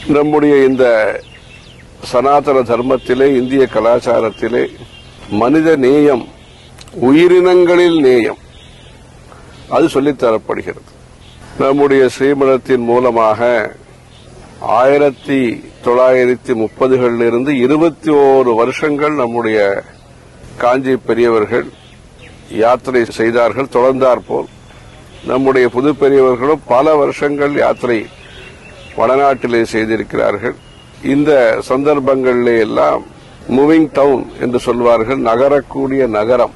நம்முடைய இந்த சனாதன தர்மத்திலே, இந்திய கலாச்சாரத்திலே மனித நேயம், உயிரினங்களில் நேயம் அது சொல்லித்தரப்படுகிறது. நம்முடைய ஸ்ரீமடத்தின் மூலமாக 1930களிலிருந்து 21 வருஷங்கள் நம்முடைய காஞ்சி பெரியவர்கள் யாத்திரை செய்தார்கள். தொடர்ந்தாற்போல் நம்முடைய புது பெரியவர்களும் பல வருஷங்கள் யாத்திரை வடநாட்டிலே செய்திருக்கிறார்கள். இந்த சந்தர்ப்பங்களிலே எல்லாம் மூவிங் டவுன் என்று சொல்வார்கள், நகரக்கூடிய நகரம்.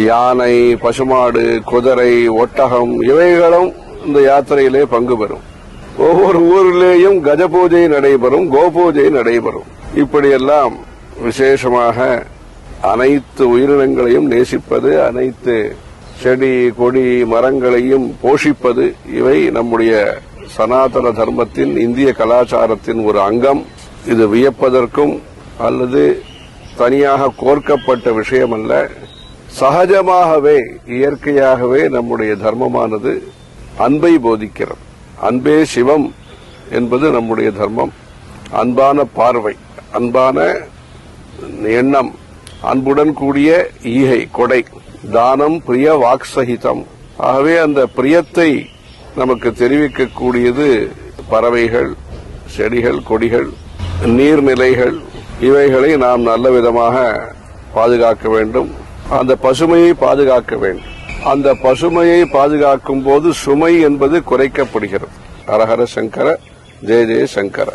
யானை, பசுமாடு, குதிரை, ஒட்டகம் இவைகளும் இந்த யாத்திரையிலே பங்கு பெறும். ஒவ்வொரு ஊரிலேயும் கஜ பூஜை நடைபெறும், கோபூஜை நடைபெறும். இப்படியெல்லாம் விசேஷமாக அனைத்து உயிரினங்களையும் நேசிப்பது, அனைத்து செடி கொடி மரங்களையும் போஷிப்பது, இவை நம்முடைய சனாதன தர்மத்தின், இந்திய கலாச்சாரத்தின் ஒரு அங்கம். இது வியப்பதற்கும் அல்லது தனியாக கோர்க்கப்பட்ட விஷயம் அல்ல. சகஜமாகவே, இயற்கையாகவே நம்முடைய தர்மமானது அன்பை போதிக்கிறது. அன்பே சிவம் என்பது நம்முடைய தர்மம். அன்பான பார்வை, அன்பான எண்ணம், அன்புடன் கூடிய ஈகை, கொடை, தானம், பிரிய வாக்சகிதம். ஆகவே அந்த பிரியத்தை நமக்கு தெரிவிக்கக்கூடியது பறவைகள், செடிகள், கொடிகள், நீர்நிலைகள். இவைகளை நாம் நல்ல விதமாக பாதுகாக்க வேண்டும். அந்த பசுமையை பாதுகாக்க வேண்டும். அந்த பசுமையை பாதுகாக்கும் போது சுமை என்பது குறைக்கப்படுகிறது. ஹரஹர சங்கர, ஜெய ஜெய சங்கர.